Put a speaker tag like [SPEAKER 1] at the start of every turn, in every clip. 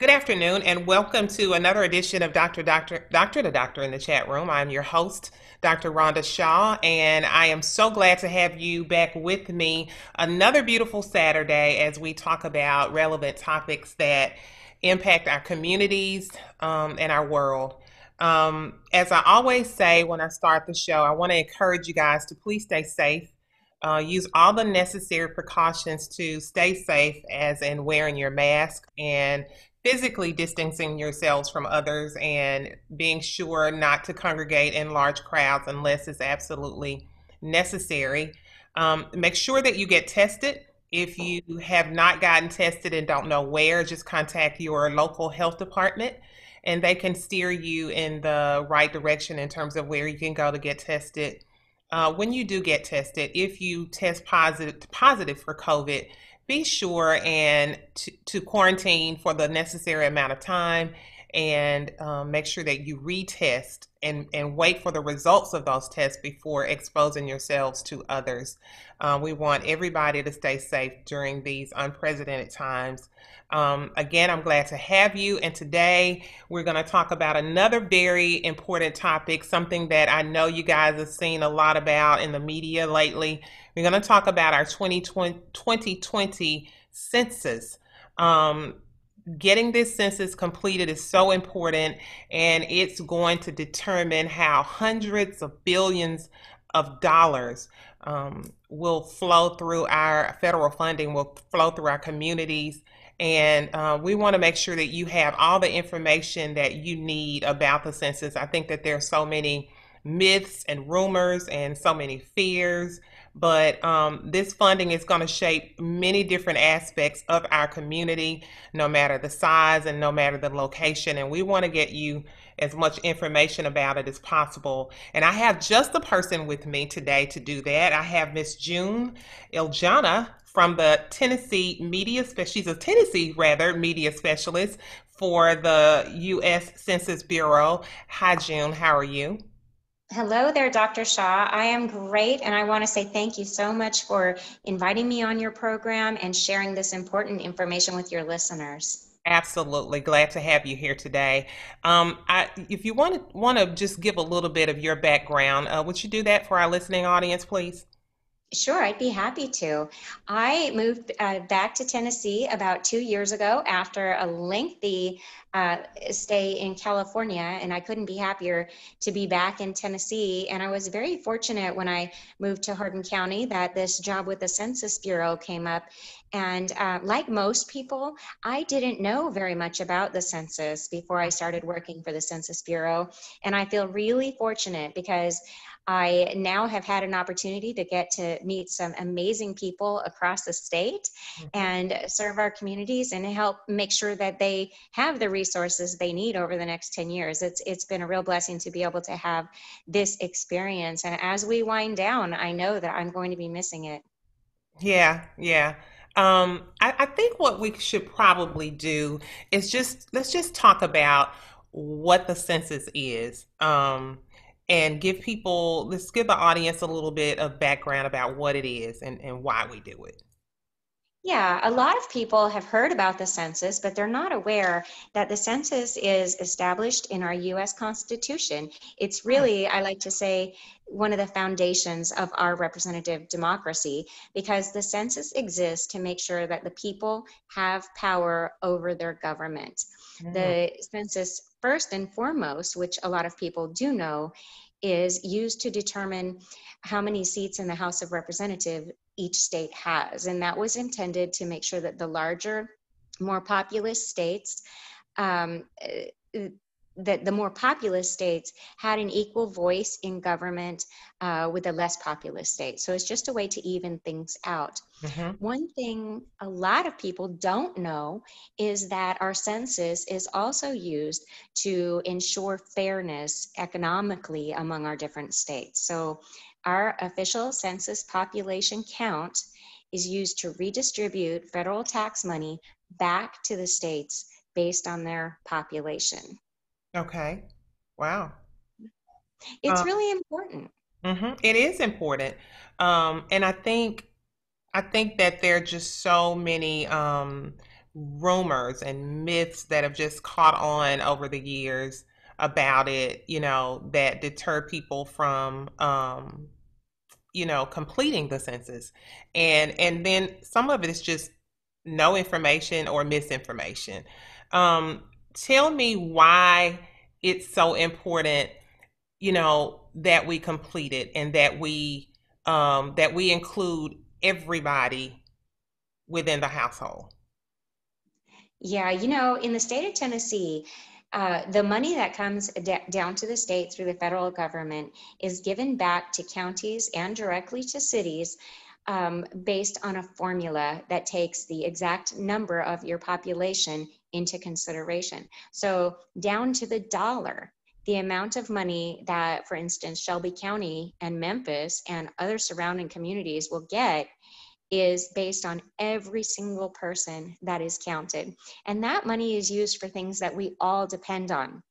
[SPEAKER 1] Good afternoon, and welcome to another edition of Doctor to Doctor in the chat room. I'm your host, Dr. Rhonda Shaw, and I am so glad to have you back with me another beautiful Saturday as we talk about relevant topics that impact our communities and our world. As I always say when I start the show, I want to encourage you guys to please stay safe. Use all the necessary precautions to stay safe, as in wearing your mask and physically distancing yourselves from others and being sure not to congregate in large crowds unless it's absolutely necessary. Make sure that you get tested. If you have not gotten tested and don't know where, just contact your local health department and they can steer you in the right direction in terms of where you can go to get tested. When you do get tested, if you test positive for COVID, be sure and to quarantine for the necessary amount of time and make sure that you retest and wait for the results of those tests before exposing yourselves to others. We want everybody to stay safe during these unprecedented times. Again, I'm glad to have you. And today we're going to talk about another very important topic, something that I know you guys have seen a lot about in the media lately. We're going to talk about our 2020 census. Getting this census completed is so important, and it's going to determine how hundreds of billions of dollars will flow through our federal funding, will flow through our communities. And we want to make sure that you have all the information that you need about the census. I think that there are so many myths and rumors and so many fears, but this funding is going to shape many different aspects of our community, no matter the size and no matter the location. And we want to get you as much information about it as possible. And I have just the person with me today to do that. I have Miss June Iljana from the Tennessee media, she's a Tennessee rather media specialist for the US Census Bureau. Hi, June, how are you?
[SPEAKER 2] Hello there, Dr. Shaw. I am great, and I want to say thank you so much for inviting me on your program and sharing this important information with your listeners.
[SPEAKER 1] Absolutely glad to have you here today. If you want to just give a little bit of your background, would you do that for our listening audience, please?
[SPEAKER 2] Sure, I'd be happy to. I moved back to Tennessee about 2 years ago after a lengthy stay in California, and I couldn't be happier to be back in Tennessee. And I was very fortunate when I moved to Hardin County that this job with the Census Bureau came up. And like most people, I didn't know very much about the census before I started working for the Census Bureau. And I feel really fortunate because I now have had an opportunity to get to meet some amazing people across the state
[SPEAKER 1] Mhm.
[SPEAKER 2] and serve our communities and help make sure that they have the resources they need over the next 10 years. It's been a real blessing to be able to have this experience. And as we wind down, I know that I'm going to be missing it.
[SPEAKER 1] Yeah, yeah. I think what we should probably do is let's just talk about what the census is, and let's give the audience a little bit of background about what it is and why we do it.
[SPEAKER 2] Yeah, a lot of people have heard about the census, but they're not aware that the census is established in our US Constitution. It's
[SPEAKER 1] Hmm.
[SPEAKER 2] really, I like to say, one of the foundations of our representative democracy because the census exists to make sure that the people have power over their government.
[SPEAKER 1] Hmm.
[SPEAKER 2] The census, first and foremost, which a lot of people do know, is used to determine how many seats in the House of Representatives each state has. And that was intended to make sure that the larger, more populous states, um, that the more populous states had an equal voice in government with the less populous states. So it's just a way to even things out.
[SPEAKER 1] Hmm.
[SPEAKER 2] One thing a lot of people don't know is that our census is also used to ensure fairness economically among our different states. So our official census population count is used to redistribute federal tax money back to the states based on their population.
[SPEAKER 1] Okay. Wow.
[SPEAKER 2] It's really important.
[SPEAKER 1] It is important, and I think that there are just so many rumors and myths that have just caught on over the years about it, that deter people from, completing the census. And then some of it is just no information or misinformation. Um, Tell me why it's so important, that we complete it and that we include everybody within the household.
[SPEAKER 2] Yeah, in the state of Tennessee, the money that comes down to the state through the federal government is given back to counties and directly to cities based on a formula that takes the exact number of your population into consideration. So, down to the dollar, the amount of money that, for instance, Shelby County and Memphis and other surrounding communities will get is based on every single person that is counted. And that money is used for things that we all depend on.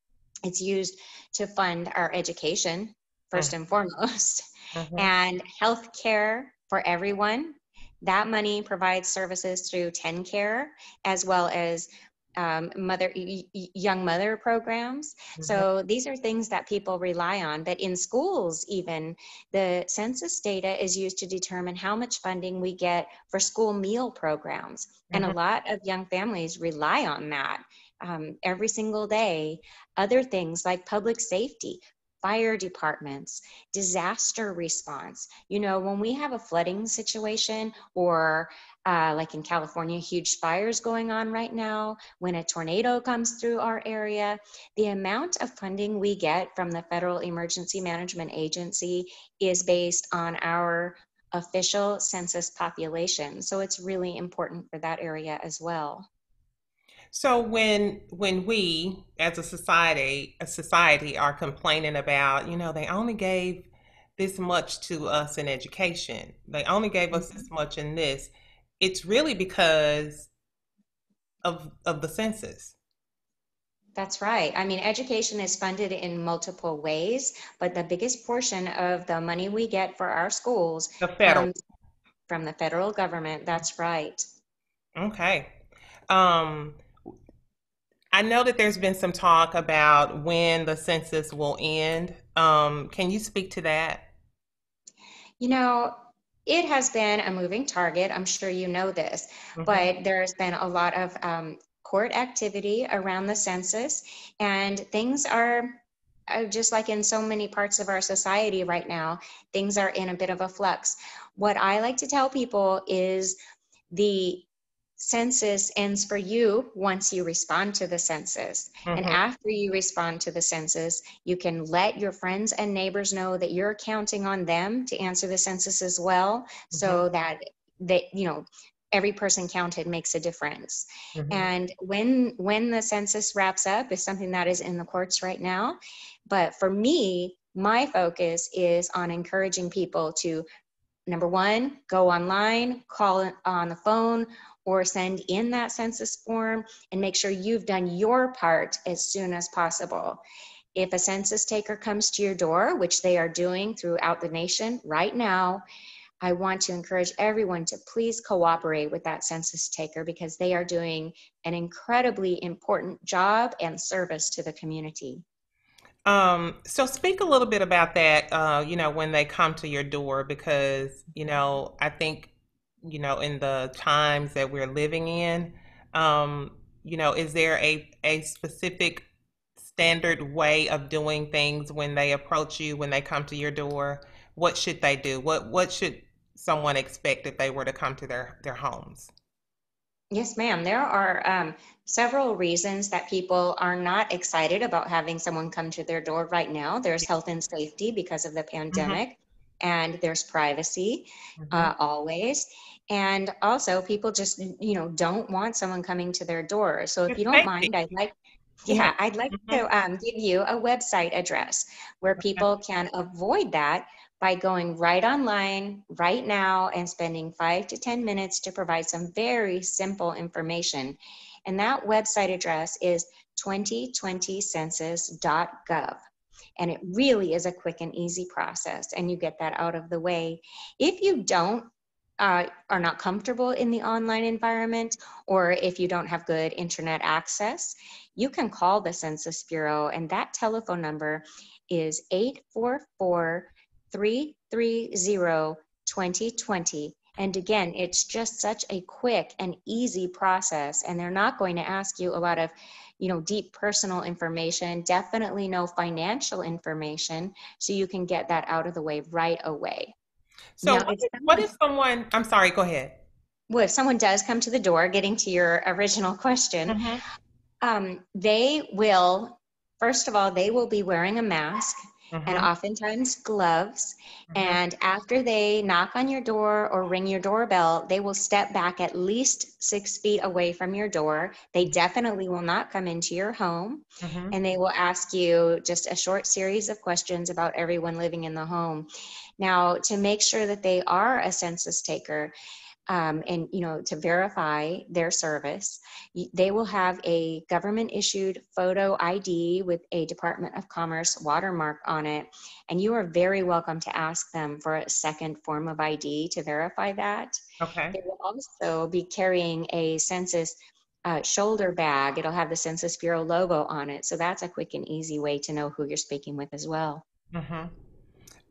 [SPEAKER 2] It's used to fund our education, first and foremost,
[SPEAKER 1] Mm-hmm.
[SPEAKER 2] and health care for everyone. That money provides services through 10 Care as well as young mother programs.
[SPEAKER 1] Hmm.
[SPEAKER 2] So these are things that people rely on. But in schools, even the census data is used to determine how much funding we get for school meal programs. And a
[SPEAKER 1] Hmm.
[SPEAKER 2] lot of young families rely on that every single day. Other things like public safety, fire departments, disaster response. When we have a flooding situation or like in California, huge fires going on right now, when a tornado comes through our area, the amount of funding we get from the Federal Emergency Management Agency is based on our official census population. So it's really important for that area as well.
[SPEAKER 1] So when we as a society are complaining about, they only gave this much to us in education. They only gave us this
[SPEAKER 2] Mhm.
[SPEAKER 1] much in this. It's really because of the census.
[SPEAKER 2] That's right. I mean, education is funded in multiple ways, but the biggest portion of the money we get for our schools
[SPEAKER 1] The federal.
[SPEAKER 2] comes from the federal government. That's right.
[SPEAKER 1] Okay. Um, I know that there's been some talk about when the census will end. Can you speak to that?
[SPEAKER 2] You know, it has been a moving target. I'm sure you know this,
[SPEAKER 1] Hmm.
[SPEAKER 2] but there's been a lot of court activity around the census, and things are just like in so many parts of our society right now, things are in a bit of a flux. What I like to tell people is the census ends for you once you respond to the census. And
[SPEAKER 1] Hmm.
[SPEAKER 2] after you respond to the census, you can let your friends and neighbors know that you're counting on them to answer the census as well,
[SPEAKER 1] Hmm.
[SPEAKER 2] so that every person counted makes a difference.
[SPEAKER 1] Hmm.
[SPEAKER 2] And when the census wraps up is something that is in the courts right now. But for me, my focus is on encouraging people to, number one, go online, call on the phone, or send in that census form and make sure you've done your part as soon as possible. If a census taker comes to your door, which they are doing throughout the nation right now, I want to encourage everyone to please cooperate with that census taker because they are doing an incredibly important job and service to the community.
[SPEAKER 1] So speak a little bit about that, when they come to your door, because, I think, in the times that we're living in, um, is there a specific standard way of doing things when they approach you, when they come to your door? What should they do? What should someone expect if they were to come to their homes?
[SPEAKER 2] Yes, ma'am. There are several reasons that people are not excited about having someone come to their door right now. There's health and safety because of the
[SPEAKER 1] Hmm.
[SPEAKER 2] pandemic, and there's privacy
[SPEAKER 1] Hmm.
[SPEAKER 2] always. And also, people just, don't want someone coming to their door. So if
[SPEAKER 1] It's
[SPEAKER 2] you don't
[SPEAKER 1] safety.
[SPEAKER 2] mind,
[SPEAKER 1] Yeah.
[SPEAKER 2] I'd like
[SPEAKER 1] Hmm.
[SPEAKER 2] to give you a website address where people can avoid that by going right online right now and spending 5 to 10 minutes to provide some very simple information. And that website address is 2020census.gov. And it really is a quick and easy process, and you get that out of the way. If you don't are not comfortable in the online environment, or if you don't have good internet access, you can call the Census Bureau, and that telephone number is 844 330 2020. And again, it's just such a quick and easy process, and they're not going to ask you a lot of, deep personal information, definitely no financial information, so you can get that out of the way right away.
[SPEAKER 1] So
[SPEAKER 2] Now,
[SPEAKER 1] what if someone, I'm sorry, go ahead.
[SPEAKER 2] if someone does come to the door, getting to your original question,
[SPEAKER 1] Mm-hmm.
[SPEAKER 2] they will, first of all, they will be wearing a mask and
[SPEAKER 1] Mm-hmm.
[SPEAKER 2] oftentimes gloves.
[SPEAKER 1] Mm-hmm.
[SPEAKER 2] And after they knock on your door or ring your doorbell, they will step back at least 6 feet away from your door. They definitely will not come into your home.
[SPEAKER 1] Mm-hmm.
[SPEAKER 2] And they will ask you just a short series of questions about everyone living in the home. Now, to make sure that they are a census taker, and to verify their service, they will have a government issued photo ID with a Department of Commerce watermark on it, and you are very welcome to ask them for a second form of ID to verify that.
[SPEAKER 1] Okay.
[SPEAKER 2] They will also be carrying a census shoulder bag. It'll have the Census Bureau logo on it, so that's a quick and easy way to know who you're speaking with as well.
[SPEAKER 1] Mm-hmm.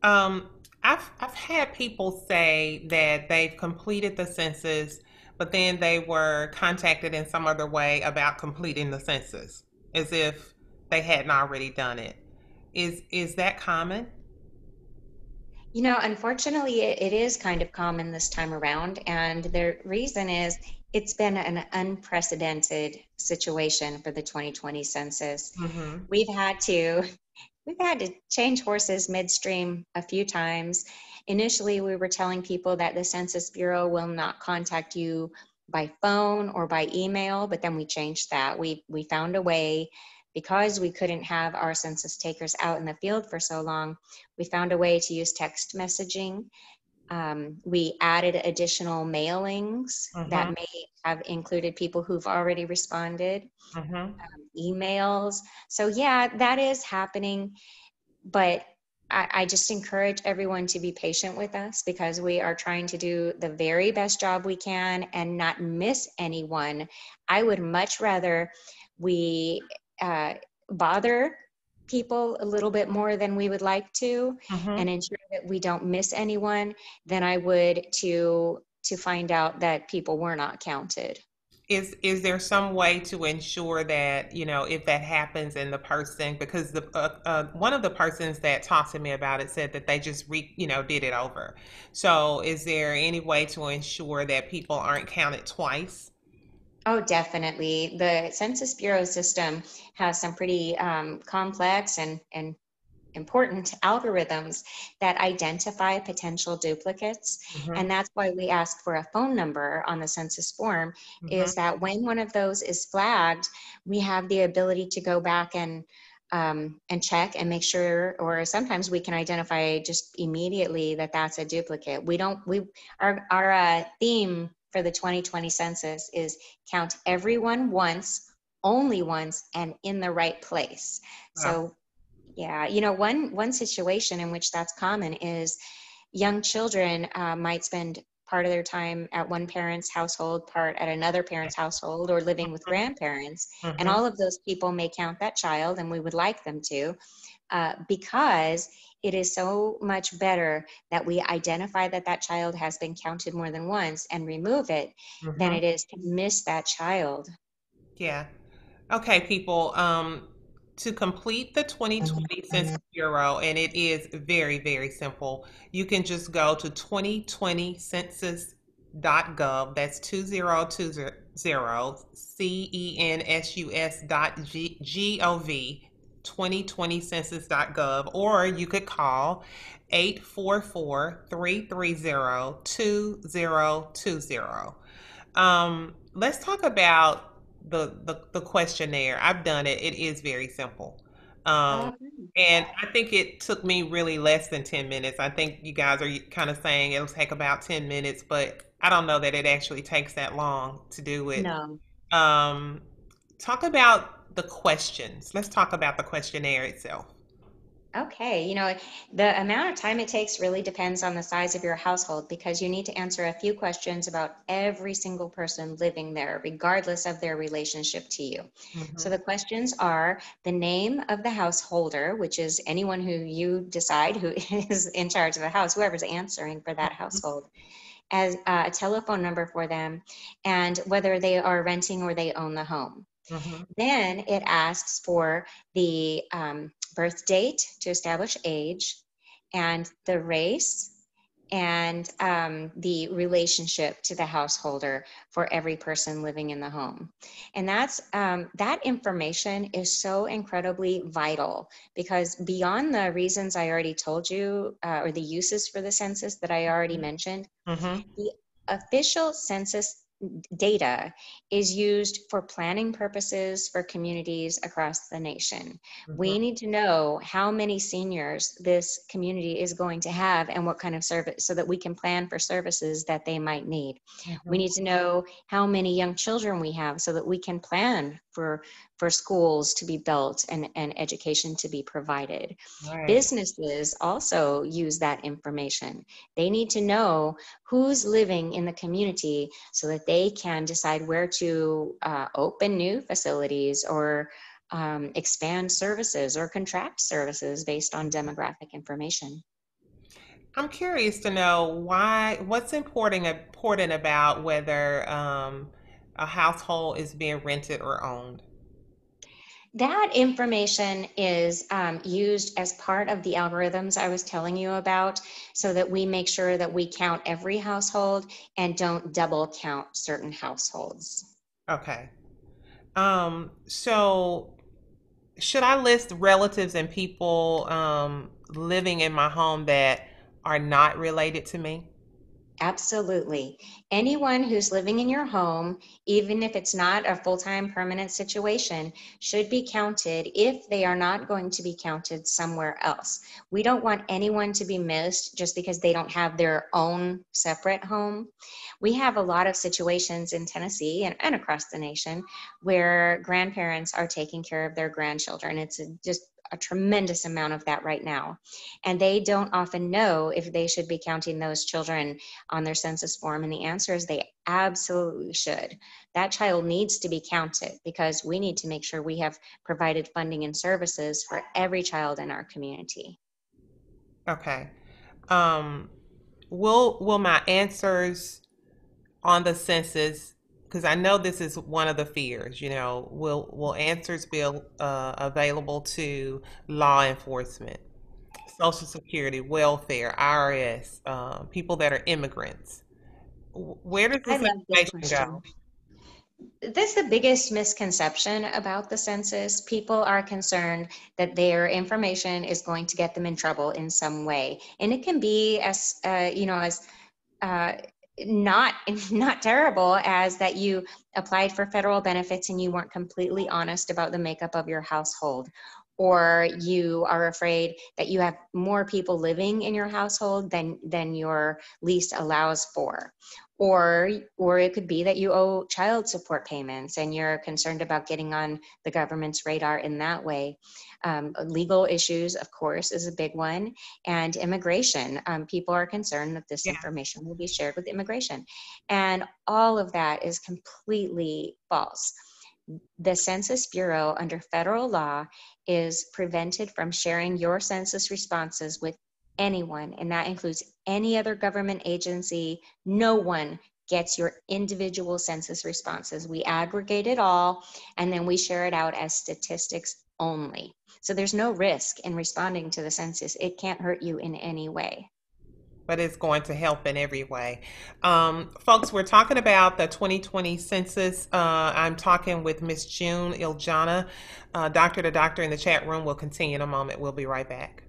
[SPEAKER 1] Um, I've had people say that they've completed the census, but then they were contacted in some other way about completing the census, as if they hadn't already done it. Is that common?
[SPEAKER 2] Unfortunately, it is kind of common this time around, and the reason is it's been an unprecedented situation for the 2020 census.
[SPEAKER 1] Mm-hmm.
[SPEAKER 2] We've had to we've had to change horses midstream a few times. Initially, we were telling people that the Census Bureau will not contact you by phone or by email, but then we changed that. We found a way, because we couldn't have our census takers out in the field for so long. We found a way to use text messaging. We added additional mailings that
[SPEAKER 1] Mm-hmm.
[SPEAKER 2] may have included people who've already responded,
[SPEAKER 1] Mm-hmm.
[SPEAKER 2] emails. So, yeah, that is happening. But I just encourage everyone to be patient with us, because we are trying to do the very best job we can and not miss anyone. I would much rather we uh, bother people a little bit more than we would like to,
[SPEAKER 1] Mm-hmm.
[SPEAKER 2] and ensure that we don't miss anyone, than I would to find out that people were not counted.
[SPEAKER 1] Is there some way to ensure that, if that happens and the person, because the one of the persons that talked to me about it said that they just did it over. So is there any way to ensure that people aren't counted twice?
[SPEAKER 2] Oh, definitely. The Census Bureau system has some pretty complex and important algorithms that identify potential duplicates.
[SPEAKER 1] Mm-hmm.
[SPEAKER 2] And that's why we ask for a phone number on the census form,
[SPEAKER 1] Mm-hmm.
[SPEAKER 2] is that when one of those is flagged, we have the ability to go back and check and make sure, or sometimes we can identify just immediately that that's a duplicate. We don't, we, our theme for the 2020 census is count everyone once, only once, and in the right place.
[SPEAKER 1] Wow.
[SPEAKER 2] So yeah, one situation in which that's common is young children might spend part of their time at one parent's household, part at another parent's household, or living with grandparents. And
[SPEAKER 1] Mm-hmm.
[SPEAKER 2] all of those people may count that child, and we would like them to, because it is so much better that we identify that that child has been counted more than once and remove it, than
[SPEAKER 1] Mm-hmm.
[SPEAKER 2] it is to miss that child.
[SPEAKER 1] Yeah. Okay, people. To complete the 2020 Census Bureau, and it is very, very simple. You can just go to 2020census.gov. That's 2020 census dot gov. 2020census.gov, or you could call 844-330-2020. Let's talk about the questionnaire. I've done it. It is very simple. Um,
[SPEAKER 2] Okay.
[SPEAKER 1] and I think it took me really less than 10 minutes. I think you guys are kind of saying it'll take about 10 minutes, but I don't know that it actually takes that long to do it.
[SPEAKER 2] No.
[SPEAKER 1] Um, talk about the questions. Let's talk about the questionnaire itself.
[SPEAKER 2] Okay, the amount of time it takes really depends on the size of your household because you need to answer a few questions about every single person living there, regardless of their relationship to you. So
[SPEAKER 1] Hmm.
[SPEAKER 2] the questions are the name of the householder, which is anyone who you decide who is in charge of the house, whoever's answering for that household, as a telephone number for them, and whether they are renting or they own the home.
[SPEAKER 1] Hmm.
[SPEAKER 2] Then it asks for the birth date to establish age and the race and the relationship to the householder for every person living in the home. And that information is so incredibly vital because beyond the reasons I already told you, or the uses for the census that I already mentioned,
[SPEAKER 1] Hmm.
[SPEAKER 2] the official census data is used for planning purposes for communities across the nation.
[SPEAKER 1] Hmm.
[SPEAKER 2] We need to know how many seniors this community is going to have and what kind of service so that we can plan for services that they might need. We
[SPEAKER 1] Hmm.
[SPEAKER 2] need to know how many young children we have so that we can plan for schools to be built and education to be provided.
[SPEAKER 1] Right.
[SPEAKER 2] Businesses also use that information. They need to know who's living in the community so that they can decide where to open new facilities or expand services or contract services based on demographic information.
[SPEAKER 1] I'm curious to know what's important about whether a household is being rented or owned.
[SPEAKER 2] That information is used as part of the algorithms I was telling you about so that we make sure that we count every household and don't double count certain households.
[SPEAKER 1] Okay. So should I list relatives and people living in my home that are not related to me?
[SPEAKER 2] Absolutely. Anyone who's living in your home, even if it's not a full time permanent situation, should be counted if they are not going to be counted somewhere else. We don't want anyone to be missed just because they don't have their own separate home. We have a lot of situations in Tennessee and across the nation where grandparents are taking care of their grandchildren. Just a tremendous amount of that right now. And they don't often know if they should be counting those children on their census form? And the answer is they absolutely should. That child needs to be counted because we need to make sure we have provided funding and services for every child in our community.
[SPEAKER 1] Okay. Um, will my answers on the census, because I know this is one of the fears, will answers be available to law enforcement, Social Security, welfare, IRS, people that are immigrants? Where does
[SPEAKER 2] I
[SPEAKER 1] this
[SPEAKER 2] love this
[SPEAKER 1] information
[SPEAKER 2] question.
[SPEAKER 1] go?
[SPEAKER 2] That's the biggest misconception about the census. People are concerned that their information is going to get them in trouble in some way. And it can be as uh, not not terrible as that you applied for federal benefits and you weren't completely honest about the makeup of your household, or you are afraid that you have more people living in your household than your lease allows for, or it could be that you owe child support payments and you're concerned about getting on the government's radar in that way. Legal issues, of course, is a big one, and immigration. People are concerned that this
[SPEAKER 1] Yeah.
[SPEAKER 2] information will be shared with immigration. And all of that is completely false. The Census Bureau, under federal law, is prevented from sharing your census responses with anyone, and that includes any other government agency. No one gets your individual census responses. We aggregate it all, and then we share it out as statistics only. So there's no risk in responding to the census. It can't hurt you in any way.
[SPEAKER 1] But it's going to help in every way. Folks, we're talking about the 2020 census. I'm talking with Miss June Iljana, doctor to doctor in the chat room. We'll continue in a moment. We'll be right back.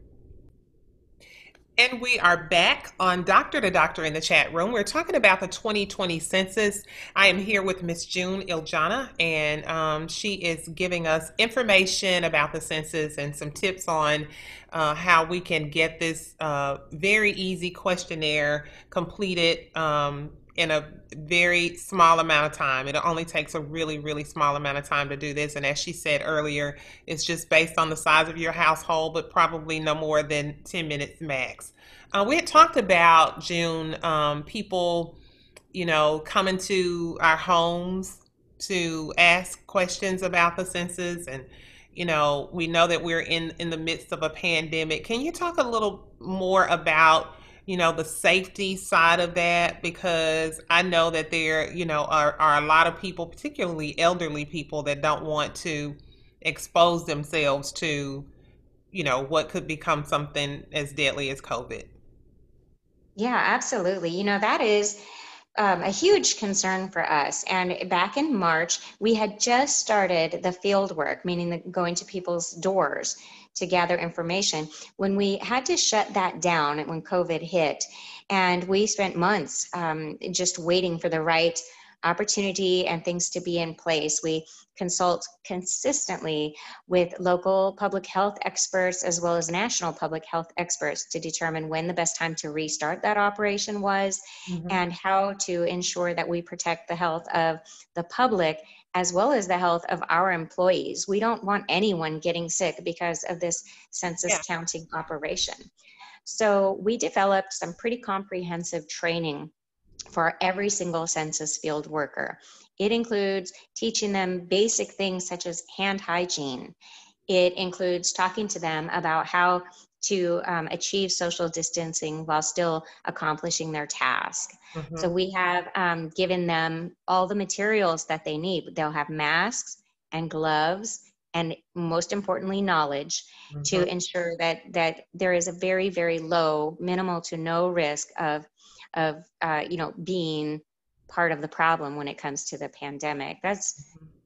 [SPEAKER 1] And we are back on Doctor to Doctor in the chat room. We're talking about the 2020 census. I am here with Miss June Iljana, and she is giving us information about the census and some tips on how we can get this very easy questionnaire completed in a very small amount of time. It only takes a really, really small amount of time to do this. And as she said earlier, it's just based on the size of your household, but probably no more than 10 minutes max. We had talked about, June, people, coming to our homes to ask questions about the census. And, we know that we're in the midst of a pandemic. Can you talk a little more about the safety side of that, because I know that there, are a lot of people, particularly elderly people, that don't want to expose themselves to, what could become something as deadly as COVID.
[SPEAKER 2] Yeah, absolutely. That is a huge concern for us. And back in March, we had just started the field work, meaning going to people's doors to gather information. When we had to shut that down when COVID hit, and we spent months just waiting for the right opportunity and things to be in place. We consult consistently with local public health experts as well as national public health experts to determine when the best time to restart that operation was
[SPEAKER 1] Mm-hmm.
[SPEAKER 2] and how to ensure that we protect the health of the public as well as the health of our employees. We don't want anyone getting sick because of this census
[SPEAKER 1] Yeah.
[SPEAKER 2] counting operation. So we developed some pretty comprehensive training for every single census field worker. It includes teaching them basic things such as hand hygiene. It includes talking to them about how to achieve social distancing while still accomplishing their task. So
[SPEAKER 1] Mm-hmm.
[SPEAKER 2] we have given them all the materials that they need. They'll have masks and gloves and most importantly, knowledge
[SPEAKER 1] Mm-hmm.
[SPEAKER 2] to ensure that there is a very, very low, minimal to no risk of being part of the problem when it comes to the pandemic.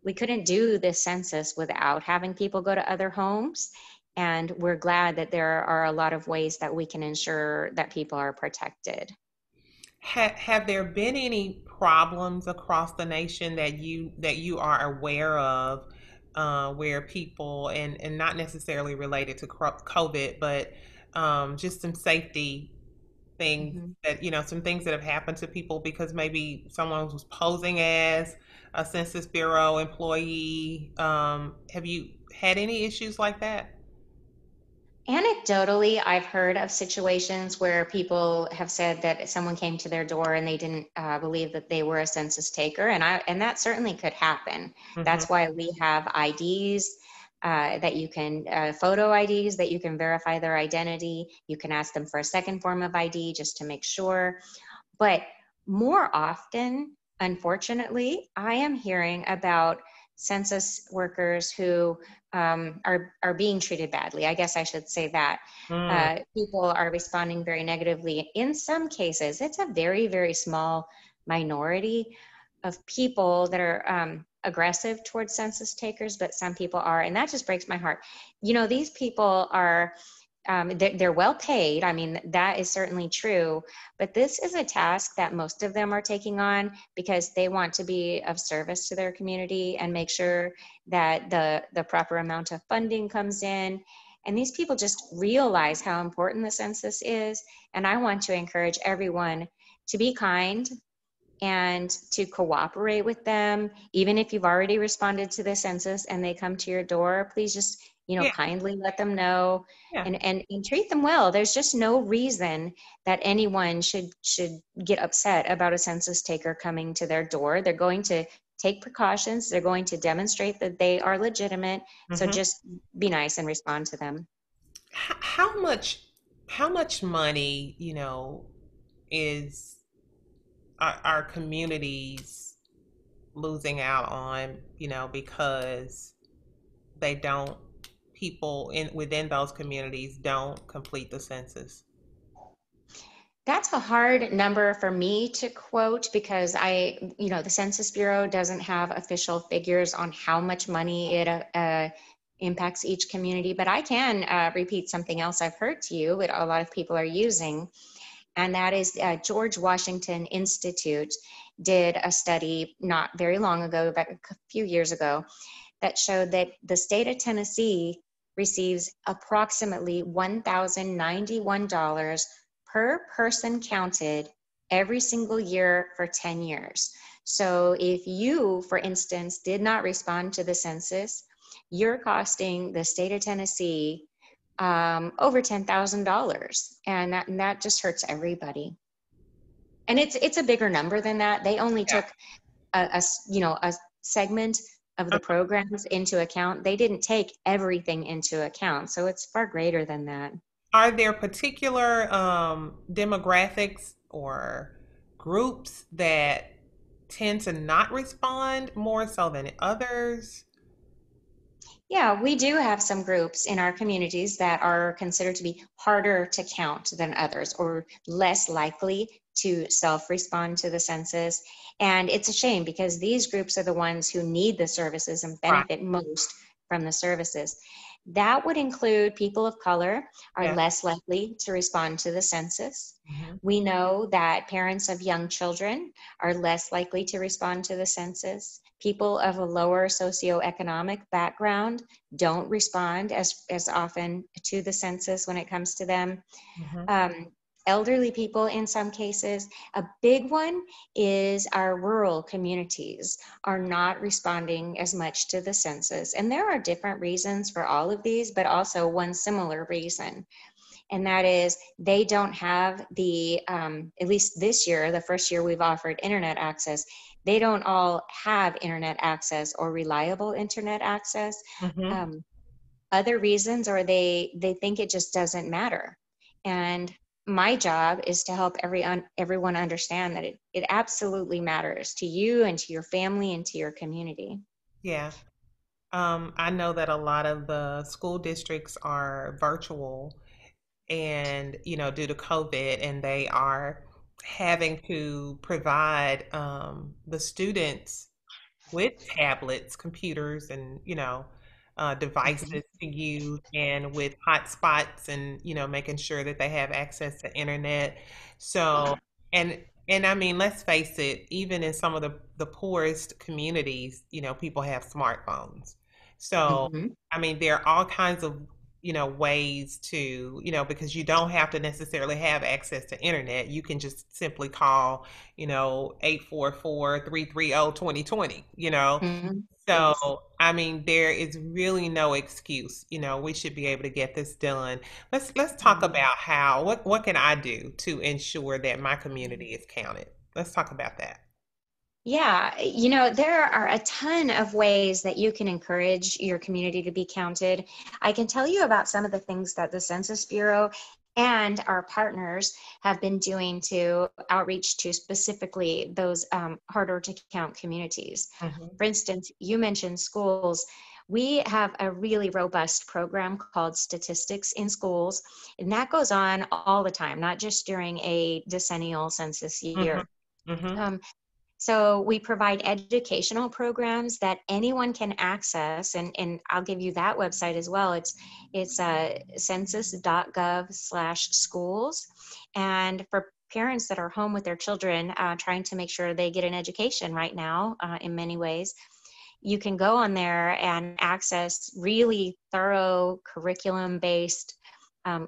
[SPEAKER 2] We couldn't do this census without having people go to other homes. And we're glad that there are a lot of ways that we can ensure that people are protected.
[SPEAKER 1] Have there been any problems across the nation that you are aware of, where people, and not necessarily related to COVID, but just some safety things,
[SPEAKER 2] Mhm.
[SPEAKER 1] that some things that have happened to people because maybe someone was posing as a Census Bureau employee? Have you had any issues like that?
[SPEAKER 2] Anecdotally, I've heard of situations where people have said that someone came to their door and they didn't believe that they were a census taker, and that certainly could happen.
[SPEAKER 1] Mm-hmm.
[SPEAKER 2] That's why we have IDs that you can photo IDs that you can verify their identity. You can ask them for a second form of ID just to make sure. But more often, unfortunately, I am hearing about census workers who are being treated badly. I guess I should say that.
[SPEAKER 1] Mm.
[SPEAKER 2] People are responding very negatively. In some cases, it's a very, very small minority of people that are aggressive towards census takers, but some people are, and that just breaks my heart. These people are they're well paid. I mean, that is certainly true. But this is a task that most of them are taking on because they want to be of service to their community and make sure that the proper amount of funding comes in. And these people just realize how important the census is. And I want to encourage everyone to be kind and to cooperate with them. Even if you've already responded to the census and they come to your door, please just,
[SPEAKER 1] Yeah.
[SPEAKER 2] kindly let them know
[SPEAKER 1] Yeah.
[SPEAKER 2] and treat them well. There's just no reason that anyone should get upset about a census taker coming to their door. They're going to take precautions. They're going to demonstrate that they are legitimate. So
[SPEAKER 1] Mm-hmm.
[SPEAKER 2] just be nice and respond to them.
[SPEAKER 1] How much money, is our communities losing out on, because they don't people in within those communities don't complete the census?
[SPEAKER 2] That's a hard number for me to quote because the Census Bureau doesn't have official figures on how much money it impacts each community. But I can repeat something else I've heard to you that a lot of people are using, and that is George Washington Institute did a study not very long ago, about a few years ago, that showed that the state of Tennessee receives approximately $1,091 per person counted every single year for 10 years. So if you, for instance, did not respond to the census, you're costing the state of Tennessee over $10,000, and that just hurts everybody. And it's a bigger number than that. They only
[SPEAKER 1] Yeah.
[SPEAKER 2] took a segment of the programs into account. They didn't take everything into account, so it's far greater than that.
[SPEAKER 1] Are there particular demographics or groups that tend to not respond more so than others?
[SPEAKER 2] Yeah, we do have some groups in our communities that are considered to be harder to count than others, or less likely to self-respond to the census. And it's a shame because these groups are the ones who need the services and
[SPEAKER 1] Right.
[SPEAKER 2] benefit most from the services. That would include people of color are
[SPEAKER 1] Yeah.
[SPEAKER 2] less likely to respond to the census.
[SPEAKER 1] Hmm.
[SPEAKER 2] We know that parents of young children are less likely to respond to the census. People of a lower socioeconomic background don't respond as often to the census when it comes to them.
[SPEAKER 1] Hmm.
[SPEAKER 2] Um, Elderly people in some cases. A big one is our rural communities are not responding as much to the census. And there are different reasons for all of these, but also one similar reason. And that is they don't have at least this year, the first year we've offered internet access, they don't all have internet access or reliable internet access.
[SPEAKER 1] Hmm.
[SPEAKER 2] Um, Other reasons, or they think it just doesn't matter. And my job is to help everyone understand that it absolutely matters to you and to your family and to your community.
[SPEAKER 1] Yeah. I know that a lot of the school districts are virtual and, due to COVID, and they are having to provide the students with tablets, computers, and devices
[SPEAKER 2] Mhm.
[SPEAKER 1] to use, and with hotspots, and making sure that they have access to internet. So, and I mean, let's face it, even in some of the poorest communities, people have smartphones. So,
[SPEAKER 2] Mhm.
[SPEAKER 1] I mean, there are all kinds of ways to, because you don't have to necessarily have access to internet. You can just simply call 844-330-2020,
[SPEAKER 2] Mhm.
[SPEAKER 1] so,
[SPEAKER 2] Yes.
[SPEAKER 1] I mean, there is really no excuse. We should be able to get this done. Let's talk
[SPEAKER 2] Mhm.
[SPEAKER 1] about how what can I do to ensure that my community is counted? Let's talk about that.
[SPEAKER 2] Yeah, there are a ton of ways that you can encourage your community to be counted. I can tell you about some of the things that the Census Bureau and our partners have been doing to outreach to specifically those harder to count communities.
[SPEAKER 1] Hmm.
[SPEAKER 2] For instance, you mentioned schools. We have a really robust program called Statistics in Schools, and that goes on all the time, not just during a decennial census
[SPEAKER 1] Hmm.
[SPEAKER 2] year.
[SPEAKER 1] Hmm.
[SPEAKER 2] Um, so we provide educational programs that anyone can access, and I'll give you that website as well. It's census.gov/schools, and for parents that are home with their children, trying to make sure they get an education right now, in many ways, you can go on there and access really thorough curriculum based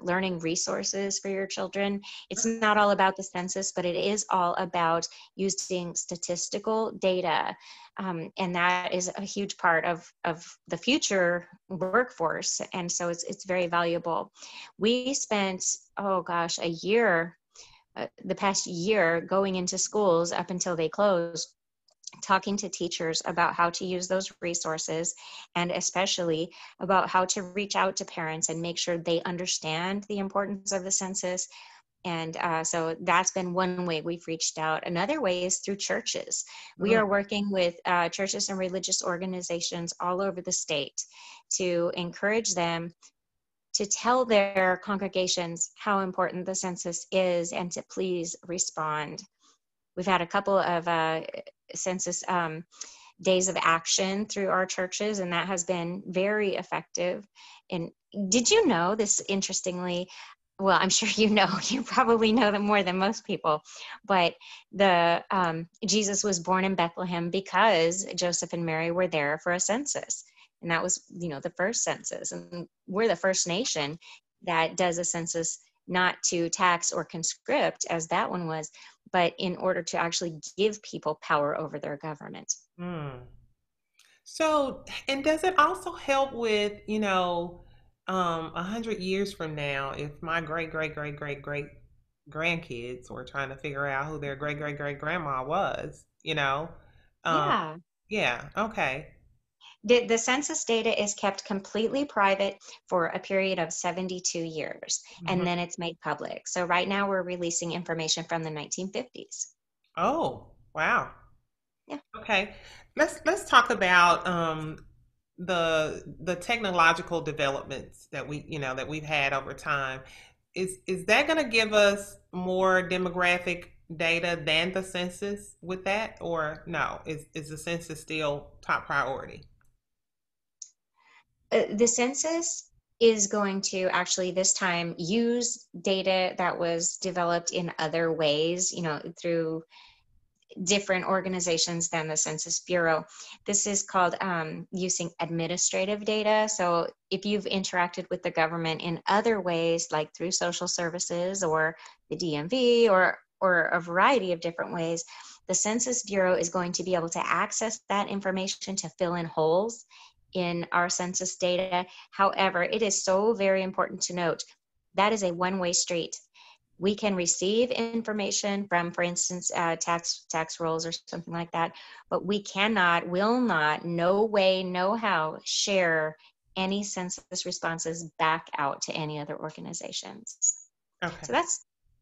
[SPEAKER 2] learning resources for your children. It's not all about the census, but it is all about using statistical data. And that is a huge part of the future workforce. And so it's very valuable. We spent, oh gosh, a year, the past year, going into schools up until they closed, talking to teachers about how to use those resources, and especially about how to reach out to parents and make sure they understand the importance of the census. And so that's been one way we've reached out. Another way is through churches. We
[SPEAKER 1] Mm.
[SPEAKER 2] are working with churches and religious organizations all over the state to encourage them to tell their congregations how important the census is and to please respond. We've had a couple of census days of action through our churches, and that has been very effective. And did you know this, interestingly? Well, I'm sure you know, you probably know them more than most people, but the Jesus was born in Bethlehem because Joseph and Mary were there for a census. And that was, the first census. And we're the first nation that does a census not to tax or conscript as that one was, but in order to actually give people power over their government.
[SPEAKER 1] Mm. So, and does it also help with, 100 years from now, if my great great great great great grandkids were trying to figure out who their great great great grandma was, Um,
[SPEAKER 2] Yeah.
[SPEAKER 1] yeah, okay.
[SPEAKER 2] The census data is kept completely private for a period of 72 years, and
[SPEAKER 1] Mhm.
[SPEAKER 2] then it's made public. So right now we're releasing information from the 1950s.
[SPEAKER 1] Oh, wow.
[SPEAKER 2] Yeah.
[SPEAKER 1] Okay. Let's talk about the technological developments that that we've had over time. Is that going to give us more demographic data than the census with that, or no? Is the census still top priority?
[SPEAKER 2] The census is going to actually this time use data that was developed in other ways, through different organizations than the Census Bureau. This is called using administrative data. So if you've interacted with the government in other ways, like through social services or the DMV or a variety of different ways, the Census Bureau is going to be able to access that information to fill in holes in our census data. However, it is so very important to note that is a one-way street. We can receive information from, for instance, tax rolls or something like that, but we cannot, will not, no way, no how share any census responses back out to any other organizations. So
[SPEAKER 1] Okay.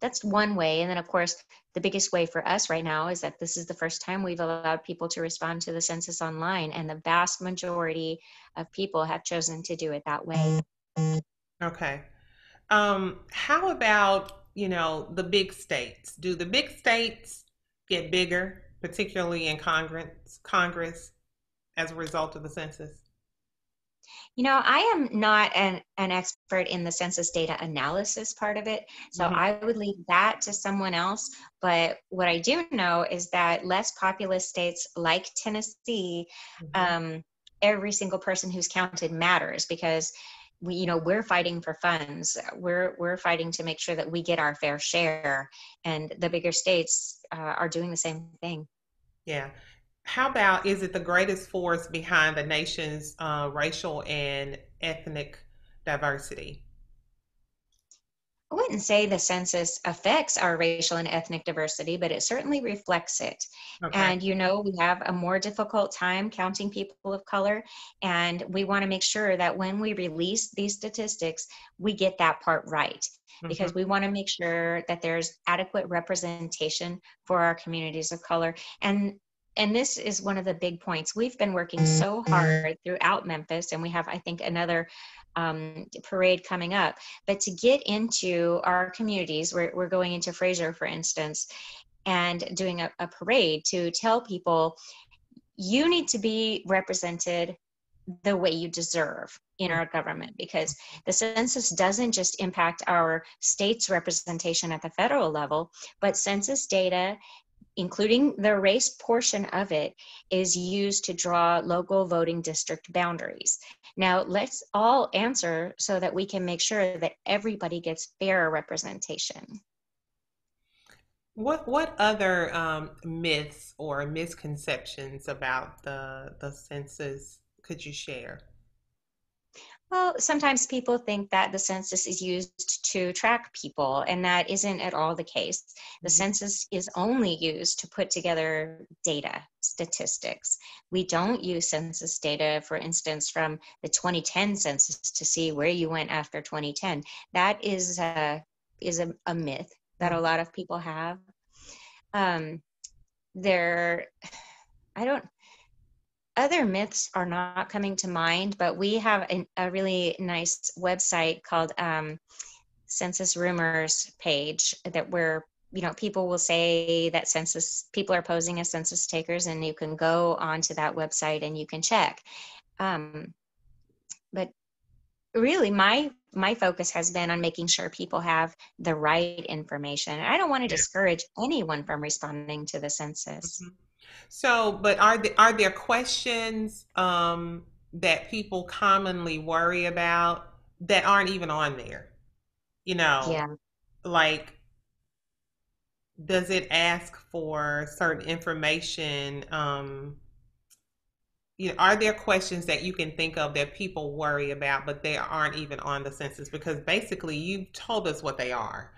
[SPEAKER 2] that's one way. And then of course, the biggest way for us right now is that this is the first time we've allowed people to respond to the census online, and the vast majority of people have chosen to do it that way.
[SPEAKER 1] Okay. How about, the big states? Do the big states get bigger, particularly in Congress as a result of the census?
[SPEAKER 2] I am not an expert in the census data analysis part of it, so
[SPEAKER 1] Hmm.
[SPEAKER 2] I would leave that to someone else. But what I do know is that less populous states like Tennessee,
[SPEAKER 1] Hmm.
[SPEAKER 2] um, every single person who's counted matters because we're fighting for funds. We're fighting to make sure that we get our fair share, and the bigger states are doing the same thing.
[SPEAKER 1] Yeah. How about, is it the greatest force behind the nation's racial and ethnic diversity?
[SPEAKER 2] I wouldn't say the census affects our racial and ethnic diversity, but it certainly reflects it.
[SPEAKER 1] Okay.
[SPEAKER 2] And we have a more difficult time counting people of color. And we want to make sure that when we release these statistics, we get that part right.
[SPEAKER 1] Hmm.
[SPEAKER 2] Because we want to make sure that there's adequate representation for our communities of color. And this is one of the big points. We've been working so hard throughout Memphis, and we have, I think, another parade coming up, but to get into our communities, we're going into Fraser, for instance, and doing a parade to tell people you need to be represented the way you deserve in our government, because the census doesn't just impact our state's representation at the federal level, but census data, including the race portion of it, is used to draw local voting district boundaries. Now, let's all answer so that we can make sure that everybody gets fair representation.
[SPEAKER 1] What other myths or misconceptions about the census could you share?
[SPEAKER 2] Well, sometimes people think that the census is used to track people, and that isn't at all the case. The
[SPEAKER 1] Mhm.
[SPEAKER 2] census is only used to put together data, statistics. We don't use census data, for instance, from the 2010 census to see where you went after 2010. That is a myth that a lot of people have. Um, there, I don't. Other myths are not coming to mind, but we have a really nice website called Census Rumors page that where people will say that census people are posing as census takers, and you can go onto that website and you can check. Um, but really, my focus has been on making sure people have the right information. I don't want to
[SPEAKER 1] Yeah.
[SPEAKER 2] discourage anyone from responding to the census.
[SPEAKER 1] Mhm. So, but are there questions that people commonly worry about that aren't even on there? You know,
[SPEAKER 2] Yeah.
[SPEAKER 1] like does it ask for certain information? Are there questions that you can think of that people worry about, but they aren't even on the census? Because basically, you've told us what they are.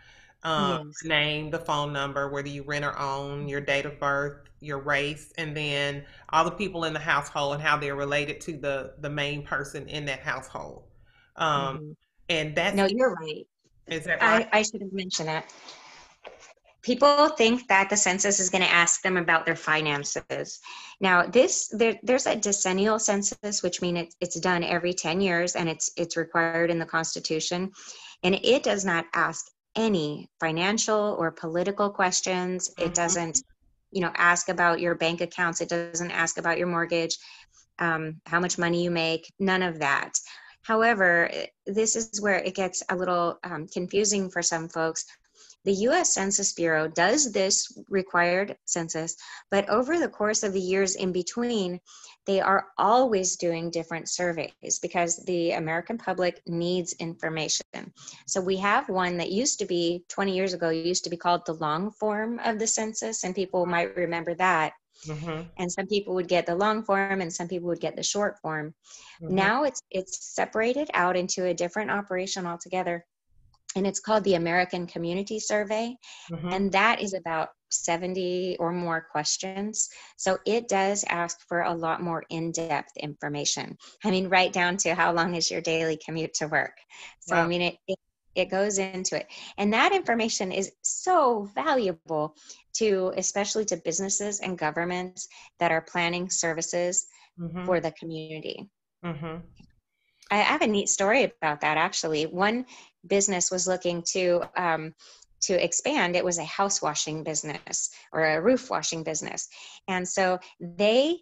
[SPEAKER 2] Yes.
[SPEAKER 1] The name, the phone number, whether you rent or own, your date of birth, your race, and then all the people in the household and how they're related to the main person in that household. Um,
[SPEAKER 2] Hmm.
[SPEAKER 1] and that's
[SPEAKER 2] No,
[SPEAKER 1] it.
[SPEAKER 2] you're right.
[SPEAKER 1] Is that right?
[SPEAKER 2] I should have mentioned that. People think that the census is going to ask them about their finances. Now, there's a decennial census, which means it's done every 10 years, and it's required in the Constitution, and it does not ask any financial or political questions. It
[SPEAKER 1] Mm-hmm.
[SPEAKER 2] doesn't, ask about your bank accounts. It doesn't ask about your mortgage, how much money you make, none of that. However, this is where it gets a little confusing for some folks. The US Census Bureau does this required census, but over the course of the years in between, they are always doing different surveys because the American public needs information. So we have one that used to be 20 years ago, used to be called the long form of the census, and people might remember that.
[SPEAKER 1] Mm-hmm.
[SPEAKER 2] And some people would get the long form and some people would get the short form.
[SPEAKER 1] Mm-hmm.
[SPEAKER 2] Now it's separated out into a different operation altogether, and it's called the American Community Survey,
[SPEAKER 1] Mm-hmm.
[SPEAKER 2] and that is about 70 or more questions. So it does ask for a lot more in-depth information. I mean, right down to how long is your daily commute to work. So I
[SPEAKER 1] Wow.
[SPEAKER 2] mean, it goes into it, and that information is so valuable to, especially to businesses and governments that are planning services
[SPEAKER 1] Mm-hmm.
[SPEAKER 2] for the community.
[SPEAKER 1] Mm-hmm.
[SPEAKER 2] I have a neat story about that, actually. One business was looking to expand. It was a house washing business or a roof washing business, and so they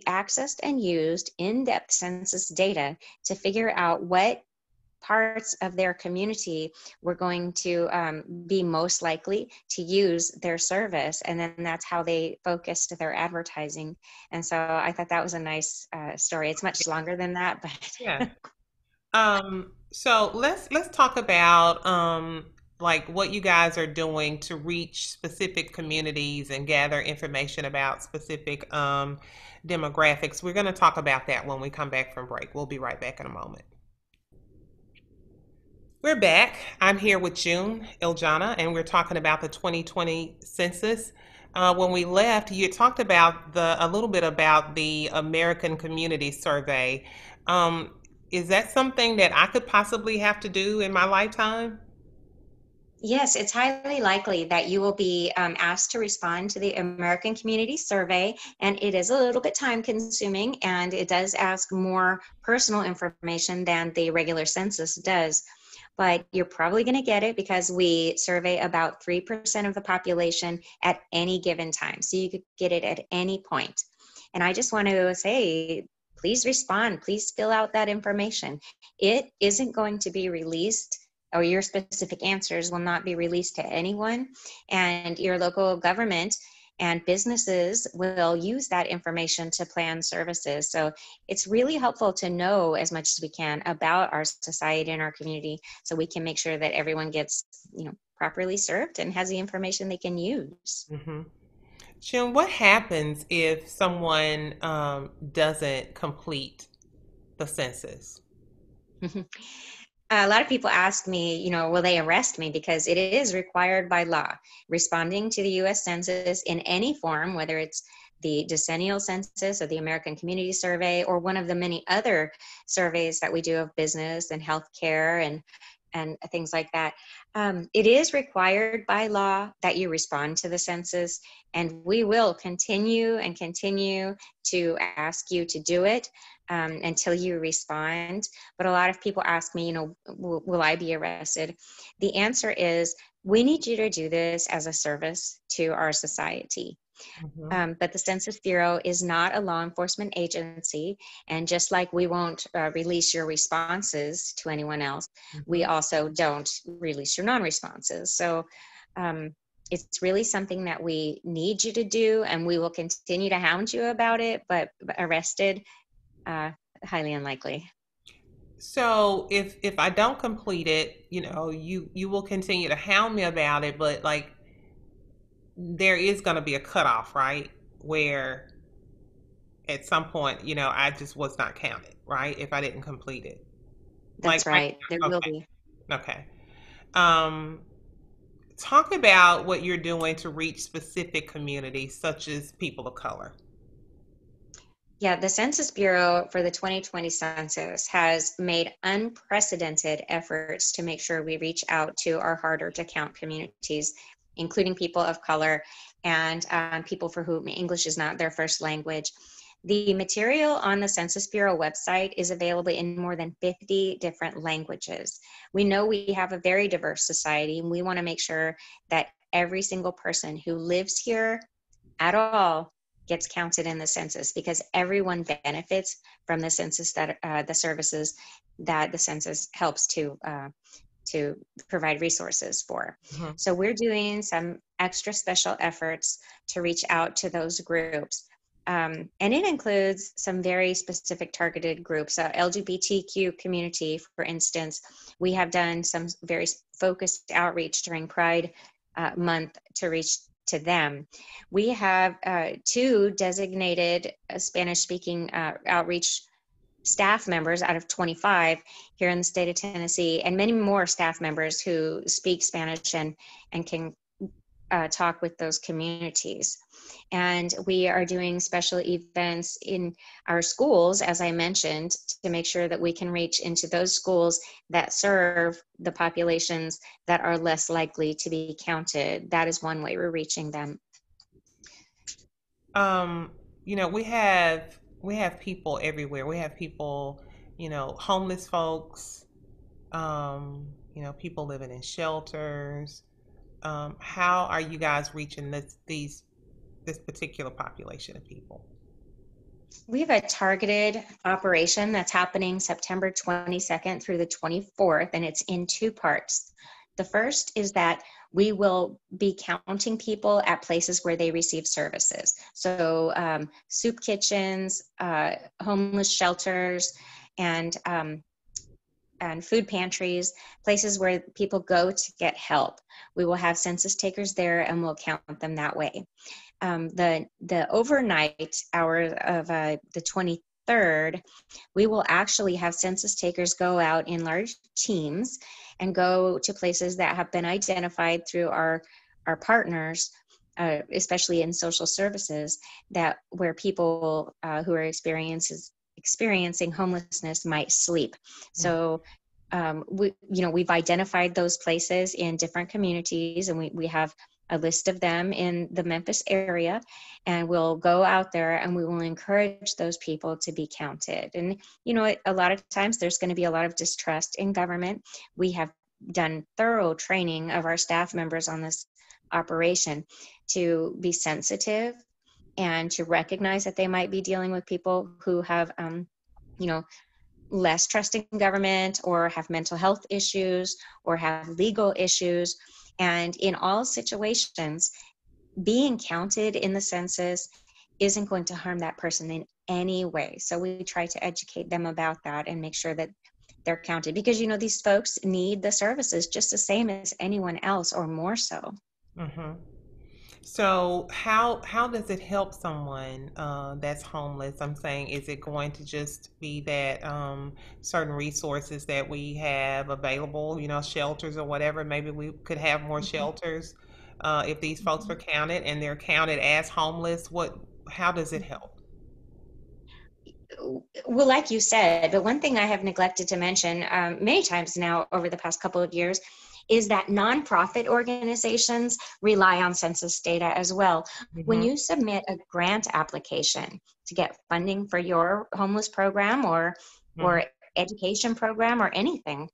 [SPEAKER 2] accessed and used in-depth census data to figure out what parts of their community were going to be most likely to use their service, and then that's how they focused their advertising. And so I thought that was a nice story. It's much longer than that,
[SPEAKER 1] Yeah.
[SPEAKER 2] but
[SPEAKER 1] So let's talk about like what you guys are doing to reach specific communities and gather information about specific demographics. We're going to talk about that when we come back from break. We'll be right back in a moment. We're back. I'm here with June, Iljana, and we're talking about the 2020 census. When we left, you talked about a little bit about the American Community Survey. Um, is that something that I could possibly have to do in my lifetime?
[SPEAKER 2] yes, it's highly likely that you will be asked to respond to the American Community Survey, and it is a little bit time consuming, and it does ask more personal information than the regular census does. But you're probably going to get it because we survey about 3% of the population at any given time. So you could get it at any point. And I just want to say, please respond, please fill out that information. It isn't going to be released, or your specific answers will not be released to anyone. And your local government and businesses will use that information to plan services. So it's really helpful to know as much as we can about our society and our community so we can make sure that everyone gets, properly served and has the information they can use.
[SPEAKER 1] Hmm. June, what happens if someone doesn't complete the census?
[SPEAKER 2] A lot of people ask me, will they arrest me? Because it is required by law. Responding to the US Census in any form, whether it's the decennial census or the American Community Survey or one of the many other surveys that we do of business and healthcare and things like that. It is required by law that you respond to the census, and we will continue and continue to ask you to do it until you respond. But a lot of people ask me, will I be arrested? The answer is we need you to do this as a service to our society.
[SPEAKER 1] Hmm.
[SPEAKER 2] But the Census Bureau is not a law enforcement agency. And just like we won't release your responses to anyone else, we
[SPEAKER 1] Hmm.
[SPEAKER 2] also don't release your non responses. So um, it's really something that we need you to do, and we will continue to hound you about it. But arrested, uh, highly unlikely.
[SPEAKER 1] So if I don't complete it, you will continue to hound me about it, but like there is going to be a cutoff, right? Where at some point, I just was not counted, right? If I didn't complete it.
[SPEAKER 2] That's
[SPEAKER 1] Like,
[SPEAKER 2] right. There will
[SPEAKER 1] okay,
[SPEAKER 2] be.
[SPEAKER 1] okay. Um, Talk about what you're doing to reach specific communities, such as people of color.
[SPEAKER 2] Yeah, the Census Bureau for the 2020 census has made unprecedented efforts to make sure we reach out to our harder to count communities, including people of color and people for whom English is not their first language. The material on the Census Bureau website is available in more than 50 different languages. We know we have a very diverse society, and we want to make sure that every single person who lives here at all gets counted in the census, because everyone benefits from the census, that the services that the census helps to provide resources for.
[SPEAKER 1] Mhm.
[SPEAKER 2] So we're doing some extra special efforts to reach out to those groups. And it includes some very specific targeted groups. LGBTQ community, for instance, we have done some very focused outreach during Pride Month to reach to them. We have two designated Spanish speaking outreach staff members out of 25 here in the state of Tennessee, and many more staff members who speak Spanish and can talk with those communities. And we are doing special events in our schools, as I mentioned, to make sure that we can reach into those schools that serve the populations that are less likely to be counted. That is one way we're reaching them.
[SPEAKER 1] Um, we have people everywhere. We have people, homeless folks, people living in shelters. How are you guys reaching this particular population of people?
[SPEAKER 2] We have a targeted operation that's happening September 22nd through the 24th, and it's in two parts. The first is that we will be counting people at places where they receive services. So, soup kitchens, homeless shelters, and food pantries, places where people go to get help. We will have census takers there, and we'll count them that way. The overnight hours of the 23rd, we will actually have census takers go out in large teams and go to places that have been identified through our partners, especially in social services, that where people who are experiencing homelessness might sleep. So we've identified those places in different communities, and we have a list of them in the Memphis area, and we'll go out there and we will encourage those people to be counted. And a lot of times there's going to be a lot of distrust in government. We have done thorough training of our staff members on this operation to be sensitive and to recognize that they might be dealing with people who have you know less trust in government, or have mental health issues, or have legal issues. And in all situations, being counted in the census isn't going to harm that person in any way. So we try to educate them about that and make sure that they're counted, because these folks need the services just the same as anyone else, or more so.
[SPEAKER 1] Hmm. So how does it help someone that's homeless? I'm saying, is it going to just be that certain resources that we have available, shelters or whatever? Maybe we could have more
[SPEAKER 2] Mhm.
[SPEAKER 1] shelters if these folks are counted and they're counted as homeless. How does it help?
[SPEAKER 2] Well, like you said, but one thing I have neglected to mention many times now over the past couple of years is that nonprofit organizations rely on census data as well. When
[SPEAKER 1] Hmm.
[SPEAKER 2] you submit a grant application to get funding for your homeless program,
[SPEAKER 1] Hmm.
[SPEAKER 2] or education program, or anything,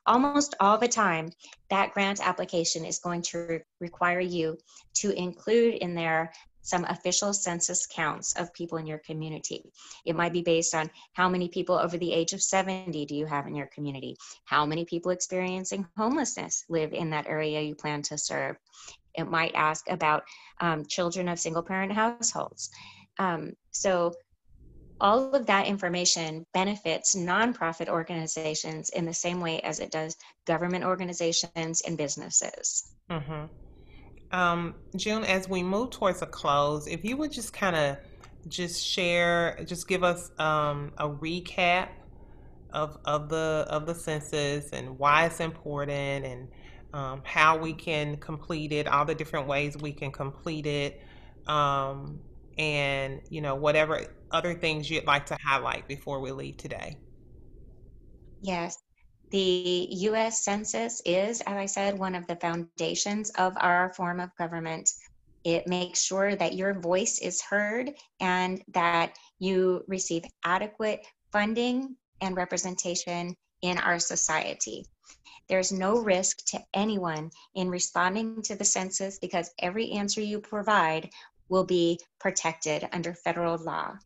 [SPEAKER 2] almost all the time, that grant application is going to require you to include in there some official census counts of people in your community. It might be based on how many people over the age of 70 do you have in your community? How many people experiencing homelessness live in that area you plan to serve? It might ask about children of single parent households. So all of that information benefits nonprofit organizations in the same way as it does government organizations and businesses.
[SPEAKER 1] Hmm. June, as we move towards a close, if you would just kind of just share, just give us a recap of the census and why it's important and how we can complete it, all the different ways we can complete it, um, and whatever other things you'd like to highlight before we leave today.
[SPEAKER 2] Yes. The US Census is, as I said, one of the foundations of our form of government. It makes sure that your voice is heard and that you receive adequate funding and representation in our society. There's no risk to anyone in responding to the census because every answer you provide will be protected under federal law.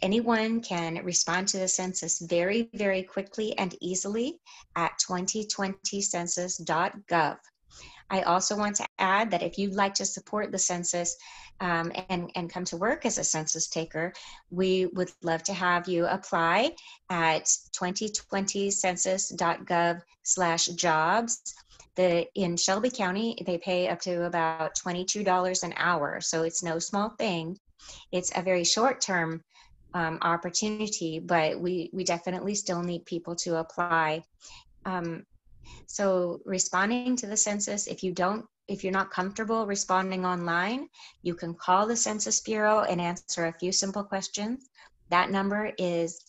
[SPEAKER 2] Anyone can respond to the census very, very quickly and easily at 2020census.gov. I also want to add that if you'd like to support the census and come to work as a census taker, we would love to have you apply at 2020census.gov/jobs. In Shelby County, they pay up to about $22 an hour, so it's no small thing. It's a very short-term opportunity, but we definitely still need people to apply. So responding to the census, if you're not comfortable responding online, you can call the Census Bureau and answer a few simple questions. That number is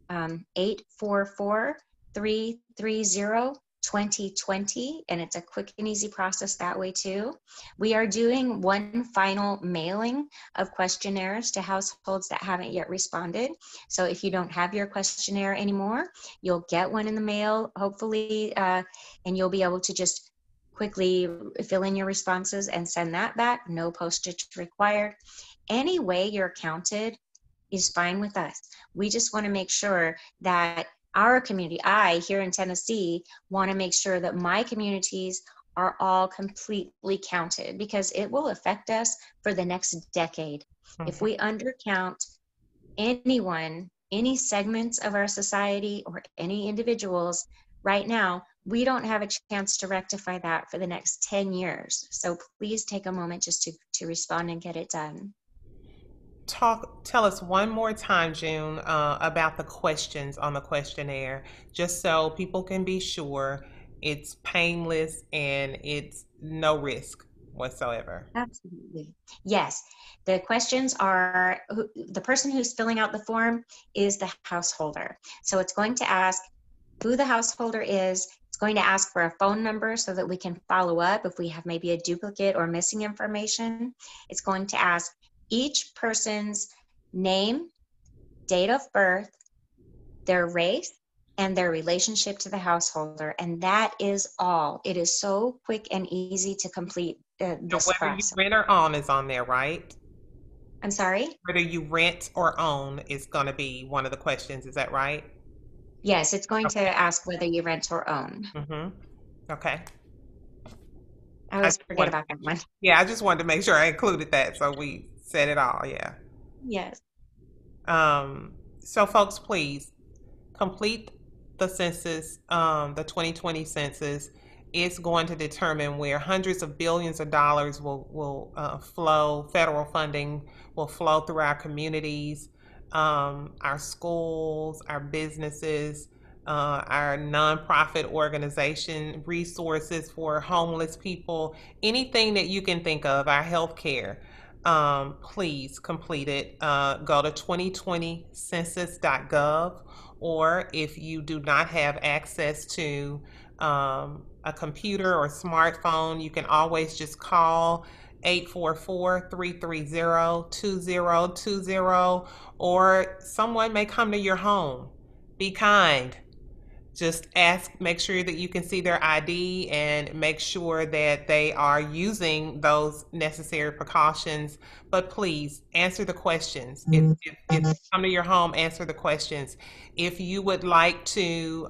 [SPEAKER 2] 844-330-2020, and it's a quick and easy process that way too. We are doing one final mailing of questionnaires to households that haven't yet responded. So if you don't have your questionnaire anymore, you'll get one in the mail, hopefully, and you'll be able to just quickly fill in your responses and send that back. No postage required. Any way you're counted is fine with us. We just want to make sure that our community, I here in Tennessee, want to make sure that my communities are all completely counted because it will affect us for the next decade. If
[SPEAKER 1] Mhm.
[SPEAKER 2] we undercount anyone, any segments of our society or any individuals right now, we don't have a chance to rectify that for the next 10 years. So please take a moment just to respond and get it done.
[SPEAKER 1] Tell us one more time, June, about the questions on the questionnaire, just so people can be sure it's painless and it's no risk whatsoever.
[SPEAKER 2] Absolutely. Yes. The questions are the person who's filling out the form is the householder. So it's going to ask who the householder is. It's going to ask for a phone number so that we can follow up if we have maybe a duplicate or missing information. It's going to ask each person's name, date of birth, their race, and their relationship to the householder. And that is all. It is so quick and easy to complete
[SPEAKER 1] And
[SPEAKER 2] this
[SPEAKER 1] whether you
[SPEAKER 2] process.
[SPEAKER 1] rent or own is on there, right?
[SPEAKER 2] I'm sorry?
[SPEAKER 1] Whether you rent or own is going to be one of the questions. Is that right?
[SPEAKER 2] Yes, it's going to
[SPEAKER 1] Okay.
[SPEAKER 2] ask whether you rent or own.
[SPEAKER 1] Mm-hmm. Okay.
[SPEAKER 2] I
[SPEAKER 1] I
[SPEAKER 2] always
[SPEAKER 1] just
[SPEAKER 2] forget
[SPEAKER 1] wanted,
[SPEAKER 2] about that one.
[SPEAKER 1] yeah, I just wanted to make sure I included that so we said it all. Yeah.
[SPEAKER 2] Yes,
[SPEAKER 1] So folks, please complete the census, the 2020 census. Is going to determine where hundreds of billions of dollars will flow. Federal funding will flow through our communities, our schools, our businesses, our nonprofit organization, resources for homeless people, anything that you can think of, our healthcare. Please complete it. Go to 2020census.gov, or if you do not have access to a computer or smartphone, you can always just call 844-330-2020, or someone may come to your home. Be kind. Just ask, make sure that you can see their ID and make sure that they are using those necessary precautions. But please answer the questions. If they come to your home, answer the questions. If you would like to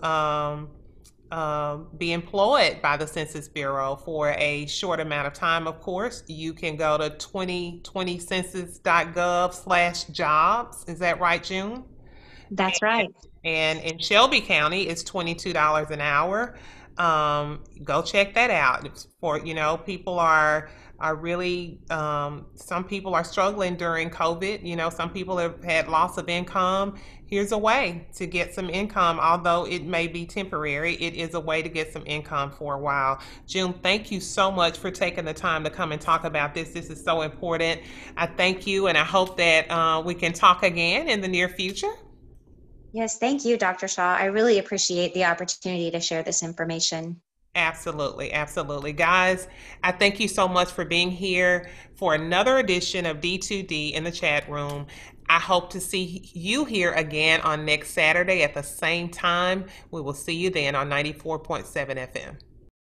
[SPEAKER 1] be employed by the Census Bureau for a short amount of time, of course, you can go to 2020census.gov/jobs. Is that right, June?
[SPEAKER 2] that's right.
[SPEAKER 1] And in Shelby County, it's $22 an hour. Go check that out. It's for people are really some people are struggling during COVID. Some people have had loss of income. Here's a way to get some income, although it may be temporary. It is a way to get some income for a while. June, thank you so much for taking the time to come and talk about this. This is so important. I thank you, and I hope that we can talk again in the near future.
[SPEAKER 2] Yes, thank you, Dr. Shaw. I really appreciate the opportunity to share this information.
[SPEAKER 1] Absolutely, absolutely. Guys, I thank you so much for being here for another edition of D2D in the chat room. I hope to see you here again on next Saturday at the same time. We will see you then on 94.7 FM.